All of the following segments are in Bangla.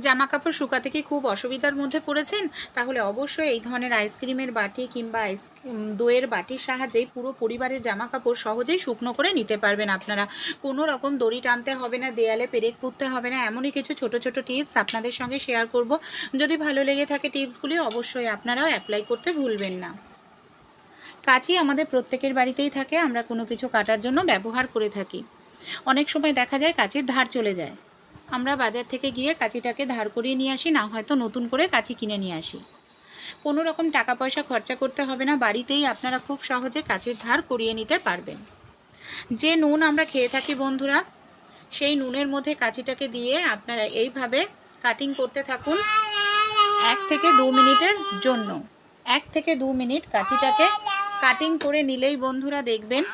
জামা কাপড় শুকাতে কি খুব অসুবিধার মধ্যে পড়েছেন? তাহলে অবশ্যই এই ধরনের আইসক্রিমের বাটি কিংবা দইয়ের বাটির সাহায্যেই পুরো পরিবারের জামা কাপড় সহজেই শুকনো করে নিতে পারবেন আপনারা। কোনো রকম দড়ি টানতে হবে না, দেয়ালে পেরেক পুঁততে হবে না, এমনই কিছু ছোট ছোট টিপস আপনাদের সঙ্গে শেয়ার করব। যদি ভালো লেগে থাকে টিপসগুলি অবশ্যই আপনারাও অ্যাপ্লাই করতে ভুলবেন না। কাঁচি আমাদের প্রত্যেকের বাড়িতেই থাকে, আমরা কোনো কিছু কাটার জন্য ব্যবহার করে থাকি। অনেক সময় দেখা যায় কাঁচির ধার চলে যায়, আমরা বাজার থেকে গিয়ে কাঁচিটাকে ধার করিয়ে নিয়ে আসি, না হয়তো নতুন করে কাঁচি কিনে নিয়ে আসি। কোনো রকম টাকা পয়সা খরচা করতে হবে না, বাড়িতেই আপনারা খুব সহজে কাঁচির ধার করিয়ে নিতে পারবেন। যে নুন আমরা খেয়ে থাকি বন্ধুরা, সেই নুনের মধ্যে কাঁচিটাকে দিয়ে আপনারা এইভাবে কাটিং করতে থাকুন 1 থেকে 2 মিনিটের জন্য। 1 থেকে 2 মিনিট কাঁচিটাকে কাটিং করে নিলেই বন্ধুরা দেখবেন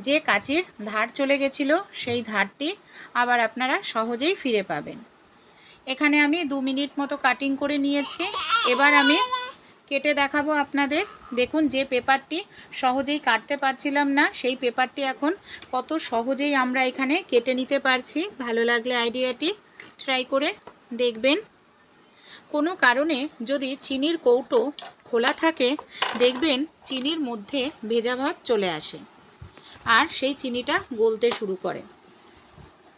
যে কাঁচির ধার চলে গেছিল সেই ধারটি আবার আপনারা সহজেই ফিরে পাবেন। এখানে আমি 2 মিনিট মতো কাটিং করে নিয়েছি। এবার আমি কেটে দেখাবো আপনাদের। দেখুন, যে পেপারটি সহজেই কাটতে পারছিলাম না সেই পেপারটি এখন কত সহজেই আমরা এখানে কেটে নিতে পারছি। ভালো লাগলে আইডিয়াটি ট্রাই করে দেখবেন। কোনো কারণে যদি চিনির কৌটো খোলা থাকে দেখবেন চিনির মধ্যে ভেজা ভাব চলে আসে আর সেই চিনিটা গলতে শুরু করে,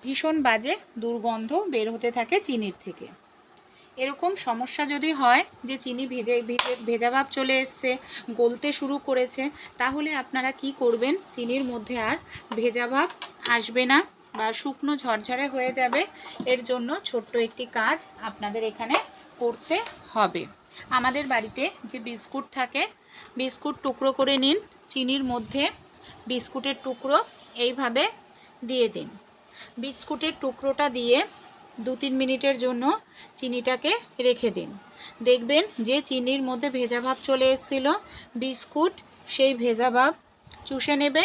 ভীষণ বাজে দুর্গন্ধ বের হতে থাকে চিনির থেকে। এরকম সমস্যা যদি হয় যে চিনি ভেজা ভাব চলে এসছে, গলতে শুরু করেছে, তাহলে আপনারা কি করবেন, চিনির মধ্যে আর ভেজা ভাব আসবে না বা শুকনো ঝরঝরে হয়ে যাবে। এর জন্য ছোট্ট একটি কাজ আপনাদের এখানে করতে হবে। আমাদের বাড়িতে যে বিস্কুট থাকে, বিস্কুট টুকরো করে নিন, চিনির মধ্যে বিস্কুটের টুকরো এইভাবে দিয়ে দিন। বিস্কুটের টুকরোটা দিয়ে 2-3 মিনিটের জন্য চিনিটাকে রেখে দিন। দেখবেন যে চিনির মধ্যে ভেজা ভাব চলে এসেছিল, বিস্কুট সেই ভেজা ভাব চুষে নেবে,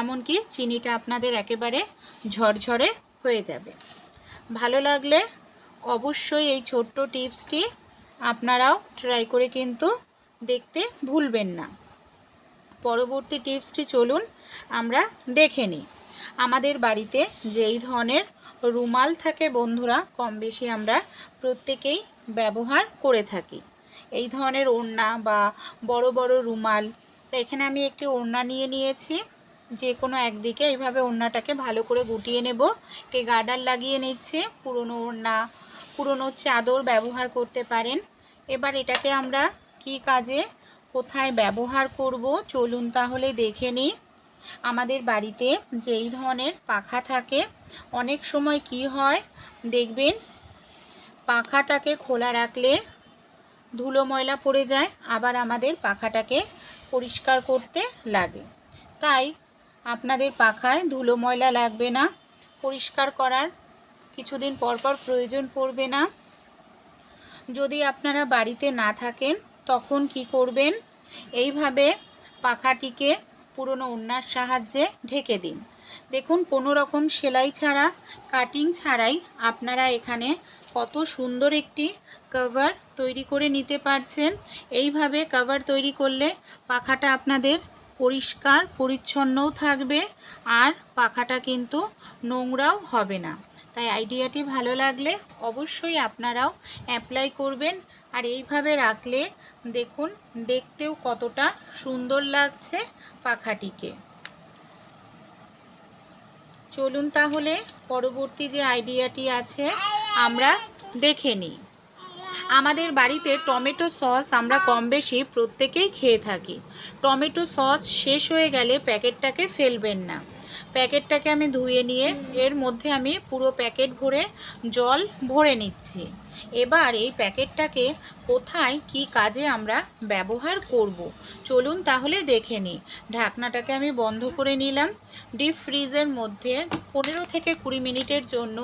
এমনকি চিনিটা আপনাদের একেবারে ঝরঝরে হয়ে যাবে। ভালো লাগলে অবশ্যই এই ছোট্ট টিপসটি আপনারাও ট্রাই করে কিন্তু দেখতে ভুলবেন না। পরবর্তী টিপসটি চলুন আমরা দেখে নিই। আমাদের বাড়িতে যেই ধরনের রুমাল থাকে বন্ধুরা, কম বেশি আমরা প্রত্যেকেই ব্যবহার করে থাকি। এই ধরনের ওড়না বা বড় বড় রুমাল। তো এখানে আমি একটি ওড়না নিয়ে নিয়েছি, যে কোনো একদিকে এইভাবে ওড়নাটাকে ভালো করে গুটিয়ে নেব। একটি গার্ডার লাগিয়ে নিচ্ছি। পুরনো ওড়না, পুরনো চাদর ব্যবহার করতে পারেন। এবার এটাকে আমরা কি কাজে কোথায় ব্যবহার করব চলুন তাহলে দেখে নিই। আমাদের বাড়িতে যেই ধরনের পাখা থাকে, অনেক সময় কি হয় দেখবেন পাখাটাকে খোলা রাখলে ধুলো ময়লা পড়ে যায়, আবার আমাদের পাখাটাকে পরিষ্কার করতে লাগে। তাই আপনাদের পাখায় ধুলো ময়লা লাগবে না, পরিষ্কার করার কিছুদিন পর পর প্রয়োজন পড়বে না। যদি আপনারা বাড়িতে না থাকেন তখন কি করবেন, এইভাবে পাখাটিকে পুরনো ওড়নার সাহায্যে ঢেকে দিন। দেখুন, কোনো রকম সেলাই ছাড়া, কাটিং ছাড়াই আপনারা এখানে কত সুন্দর একটি কভার তৈরি করে নিতে পারছেন। এইভাবে কভার তৈরি করলে পাখাটা আপনাদের পরিষ্কার পরিচ্ছন্নও থাকবে আর পাখাটা কিন্তু নোংরাও হবে না। তাই আইডিয়াটি ভালো লাগলে অবশ্যই আপনারাও অ্যাপ্লাই করবেন। আর এইভাবে রাখলে দেখুন দেখতেও কতটা সুন্দর লাগছে পাখাটিকে। চলুন তাহলে পরবর্তী যে আইডিয়াটি আছে আমরা দেখে নিই। আমাদের বাড়িতে টমেটো সস আমরা কম বেশি প্রত্যেকেই খেয়ে থাকি। টমেটো সস শেষ হয়ে গেলে প্যাকেটটাকে ফেলবেন না। প্যাকেটটাকে আমি ধুয়ে নিয়ে এর মধ্যে আমি পুরো প্যাকেট ভরে জল ভরে নিচ্ছি। এবার এই প্যাকেটটাকে কোথায় কি কাজে আমরা ব্যবহার করব চলুন তাহলে দেখে নিই। ঢাকনাটাকে আমি বন্ধ করে নিলাম। ডিপ ফ্রিজের মধ্যে 15 থেকে 20 মিনিটের জন্য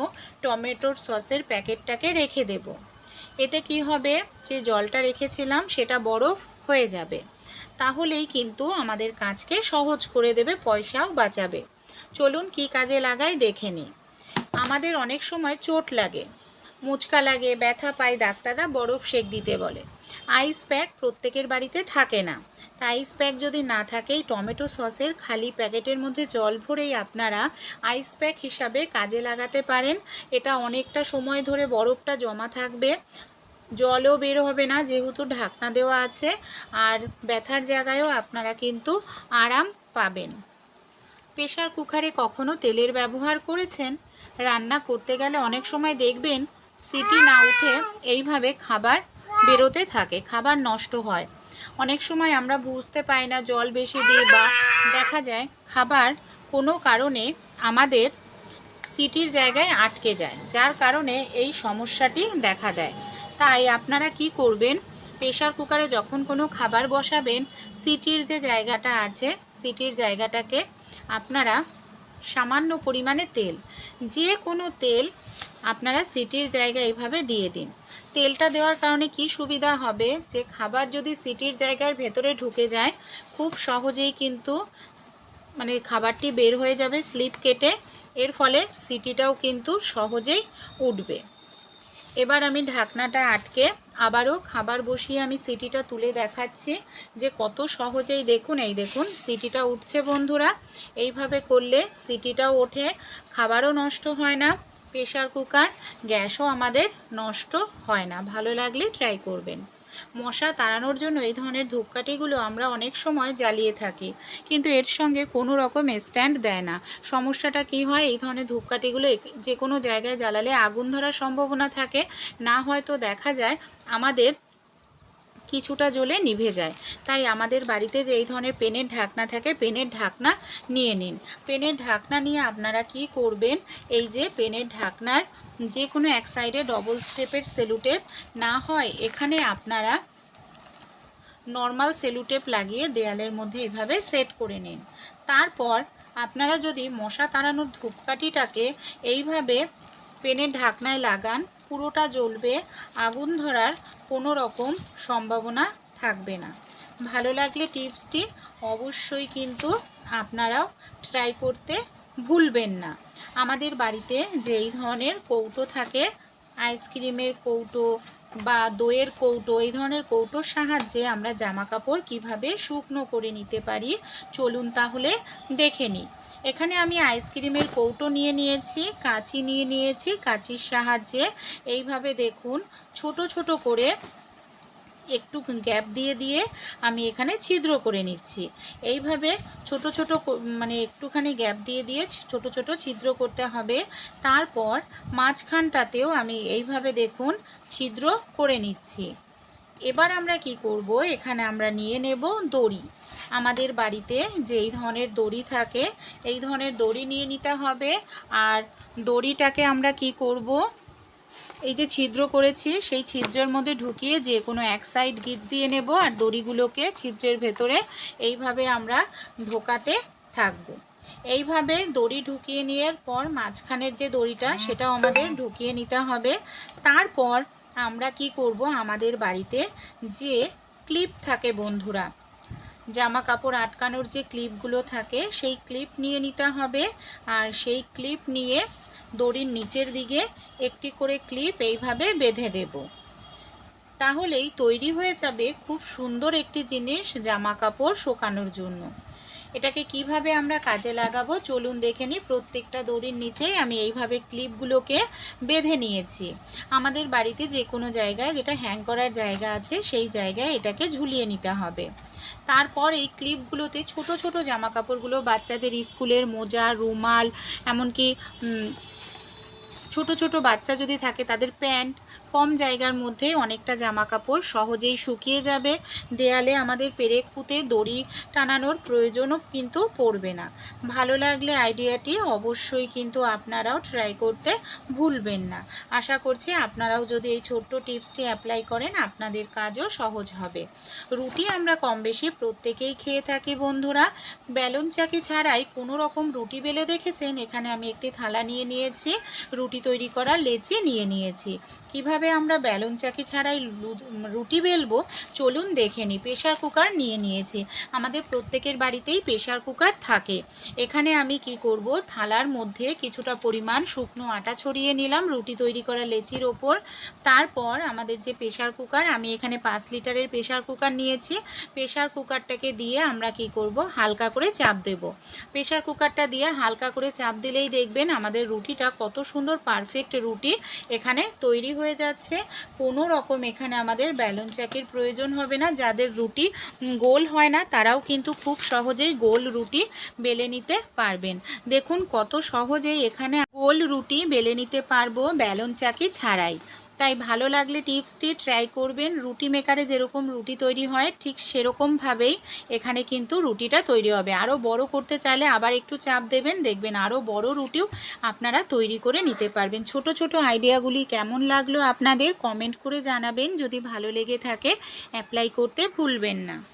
টমেটোর সসের প্যাকেটটাকে রেখে দেব। এতে কি হবে, যে জলটা রেখেছিলাম সেটা বরফ হয়ে যাবে। তাহলেই কিন্তু আমাদের কাজকে সহজ করে দেবে, পয়সাও বাঁচাবে। চলুন কি কাজে লাগাই দেখে নিই। আমাদের অনেক সময় চোট লাগে, মুচকা লাগে, ব্যথা পায়, ডাক্তাররা বরফ সেঁক দিতে বলে। আইস প্যাক প্রত্যেকের বাড়িতে থাকে না, তাই আইস প্যাক যদি না থাকে টমেটো সসের খালি প্যাকেটের মধ্যে জল ভরেই আপনারা আইস প্যাক হিসাবে কাজে লাগাতে পারেন। এটা অনেকটা সময় ধরে বরফটা জমা থাকবে, জলও বের হবে না যেহেতু ঢাকনা দেওয়া আছে, আর ব্যথার জায়গায়ও আপনারা কিন্তু আরাম পাবেন। প্রেসার কুকারে কখনো তেলের ব্যবহার করেছেন? রান্না করতে গেলে অনেক সময় দেখবেন সিটি না উঠে এইভাবে খাবার বেরোতে থাকে, খাবার নষ্ট হয়। অনেক সময় আমরা বুঝতে পারি না, জল বেশি দিয়ে বা দেখা যায় খাবার কোনো কারণে আমাদের সিটির জায়গায় আটকে যায়, যার কারণে এই সমস্যাটি দেখা দেয়। তাই আপনারা কি করবেন, প্রেসার কুকারে যখন কোনো খাবার বসাবেন, সিটির যে জায়গাটা আছে সিটির জায়গাটাকে আপনারা সামান্য পরিমাণে তেল, যে কোনো তেল আপনারা সিটির জায়গায় এইভাবে দিয়ে দিন। তেলটা দেওয়ার কারণে কি সুবিধা হবে, যে খাবার যদি সিটির জায়গার ভেতরে ঢুকে যায় খুব সহজেই কিন্তু মানে খাবারটি বের হয়ে যাবে স্লিপ কেটে, এর ফলে সিটিটাও কিন্তু সহজেই উঠবে। এবার আমি ঢাকনাটা আটকে আবারও খাবার বসিয়ে আমি সিটিটা তুলে দেখাচ্ছি যে কত সহজেই, দেখুন এই দেখুন সিটিটা উঠছে বন্ধুরা। এইভাবে করলে সিটিটাও ওঠে, খাবারও নষ্ট হয় না, প্রেসার কুকার গ্যাসও আমাদের নষ্ট হয় না। ভালো লাগলে ট্রাই করবেন। মশা তাড়ানোর জন্য এই ধরনের ধূপকাঠিগুলো আমরা অনেক সময় জ্বালিয়ে থাকি, কিন্তু এর সঙ্গে কোনো রকম স্ট্যান্ড দেয় না। সমস্যাটা কি হয়, এই ধরনের ধূপকাঠিগুলো যে কোনো জায়গায় জ্বালালে আগুন ধরার সম্ভাবনা থাকে, না হয়তো দেখা যায় আমাদের কিছুটা জ্বলে নিভে যায়। তাই আমাদের বাড়িতে যে এই ধরনের পেনের ঢাকনা থাকে, পেনের ঢাকনা নিয়ে নিন। পেনের ঢাকনা নিয়ে আপনারা কি করবেন, এই যে পেনের ঢাকনার যে কোনো এক সাইডে ডবল স্টেপের সেলুটেপ, না হয় এখানে আপনারা নর্মাল সেলুটেপ লাগিয়ে দেয়ালের মধ্যে এইভাবে সেট করে নিন। তারপর আপনারা যদি মশা তাড়ানোর ধূপকাঠিটাকে এইভাবে পেনের ঢাকনায় লাগান, পুরোটা জ্বলবে, আগুন ধরার কোনো রকম সম্ভাবনা থাকবে না। ভালো লাগলে টিপসটি অবশ্যই কিন্তু আপনারাও ট্রাই করতে ভুলবেন না। আমাদের বাড়িতে যে এই ধরনের কৌটো থাকে, আইসক্রিমের কৌটো বা দইয়ের কৌটো, এই ধরনের কৌটোর সাহায্যে আমরা জামা কাপড় কীভাবে শুকনো করে নিতে পারি চলুন তাহলে দেখে নিই। এখানে আমি আইসক্রিমের কৌটো নিয়ে নিয়েছি, কাঁচি নিয়ে নিয়েছি, কাঁচির সাহায্যে এইভাবে দেখুন ছোট ছোট করে একটু গ্যাপ দিয়ে দিয়ে আমি এখানে ছিদ্র করে নিচ্ছি। এইভাবে ছোট ছোট মানে একটুখানি গ্যাপ দিয়ে দিয়ে ছোট ছোট ছিদ্র করতে হবে। তারপর মাঝখানটাতেও আমি এইভাবে দেখুন ছিদ্র করে নিচ্ছি। এবার আমরা কি করব, এখানে আমরা নিয়ে নেব দড়ি। আমাদের বাড়িতে যে এই ধরনের দড়ি থাকে, এই ধরনের দড়ি নিয়ে নিতে হবে। আর দড়িটাকে আমরা কি করব, এই যে ছিদ্র করেছি সেই ছিদ্রের মধ্যে ঢুকিয়ে যে কোনো এক সাইড গিট দিয়ে নেব, আর দড়িগুলোকে ছিদ্রের ভেতরে এইভাবে আমরা ঢোকাতে থাকব। এইভাবে দড়ি ঢুকিয়ে নেওয়ার পর মাঝখানের যে দড়িটা সেটাও আমাদের ঢুকিয়ে নিতে হবে। তারপর আমরা কি করব, আমাদের বাড়িতে যে ক্লিপ থাকে বন্ধুরা, জামা কাপড় আটকানোর যে ক্লিপগুলো থাকে সেই ক্লিপ নিয়ে নিতে হবে। আর সেই ক্লিপ নিয়ে দড়ির নিচের দিকে একটি করে ক্লিপ এইভাবে বেঁধে দেব। তাহলেই তৈরি হয়ে যাবে খুব সুন্দর একটি জিনিস জামা কাপড় শুকানোর জন্য। এটাকে কিভাবে আমরা কাজে লাগাবো চলুন দেখে নিই। প্রত্যেকটা দড়ির নিচেই আমি এইভাবে ক্লিপগুলোকে বেঁধে নিয়েছি। আমাদের বাড়িতে যে কোনো জায়গায় যেটা হ্যাং করার জায়গা আছে সেই জায়গায় এটাকে ঝুলিয়ে নিতে হবে। তারপর এই ক্লিপগুলোতে ছোট ছোট জামা কাপড়গুলো, বাচ্চাদের স্কুলের মোজা, রুমাল, এমনকি ছোট ছোট বাচ্চা যদি থাকে তাদের প্যান্ট, কম জায়গার মধ্যে অনেকটা জামা কাপড় সহজেই শুকিয়ে যাবে। দেয়ালে আমাদের পেরেক পুঁতে দড়ি টানানোর প্রয়োজনও কিন্তু পড়বে না। ভালো লাগলে আইডিয়াটি অবশ্যই কিন্তু আপনারাও ট্রাই করতে ভুলবেন না। আশা করছি আপনারাও যদি এই ছোট্ট টিপসটি অ্যাপ্লাই করেন আপনাদের কাজও সহজ হবে। রুটি আমরা কম বেশি প্রত্যেকেই খেয়ে থাকি বন্ধুরা। বেলন চাকি ছাড়াই কোনো রকম রুটি বেলে দেখেছেন? এখানে আমি একটি থালা নিয়ে নিয়েছি, রুটি তৈরি করার লেচি নিয়ে নিয়েছি। কিভাবে আমরা বেলন চাকি ছাড়াই রুটি বেলবো চলুন দেখে নিই। প্রেশার কুকার নিয়ে নিয়েছি, আমাদের প্রত্যেকের বাড়িতেই প্রেশার কুকার থাকে। এখানে আমি কি করব, থালার মধ্যে কিছুটা পরিমাণ শুকনো আটা ছড়িয়ে নিলাম রুটি তৈরি করা লেচির ওপর। তারপর আমাদের যে প্রেশার কুকার, আমি এখানে 5 লিটারের প্রেশার কুকার নিয়েছি, প্রেশার কুকারটাকে দিয়ে আমরা কি করব, হালকা করে চাপ দেব। প্রেশার কুকারটা দিয়ে হালকা করে চাপ দিলেই দেখবেন আমাদের রুটিটা কত সুন্দর পারফেক্ট রুটি এখানে তৈরি হয়ে যাচ্ছে। কোনো রকম এখানে আমাদের বেলন চাকির প্রয়োজন হবে না। যাদের রুটি গোল হয় না তারাও কিন্তু খুব সহজেই গোল রুটি বেলে নিতে পারবেন। দেখুন কত সহজেই এখানে গোল রুটি বেলে নিতে পারবো বেলন চাকি ছাড়াই। তাই ভালো লাগলে টিপসটি ট্রাই করবেন। রুটি মেকারে যেরকম রুটি তৈরি হয় ঠিক সেরকমভাবেই এখানে কিন্তু রুটিটা তৈরি হবে। আরও বড় করতে চাইলে আবার একটু চাপ দেবেন, দেখবেন আরও বড় রুটিও আপনারা তৈরি করে নিতে পারবেন। ছোট ছোট আইডিয়াগুলি কেমন লাগলো আপনাদের কমেন্ট করে জানাবেন। যদি ভালো লেগে থাকে অ্যাপ্লাই করতে ভুলবেন না।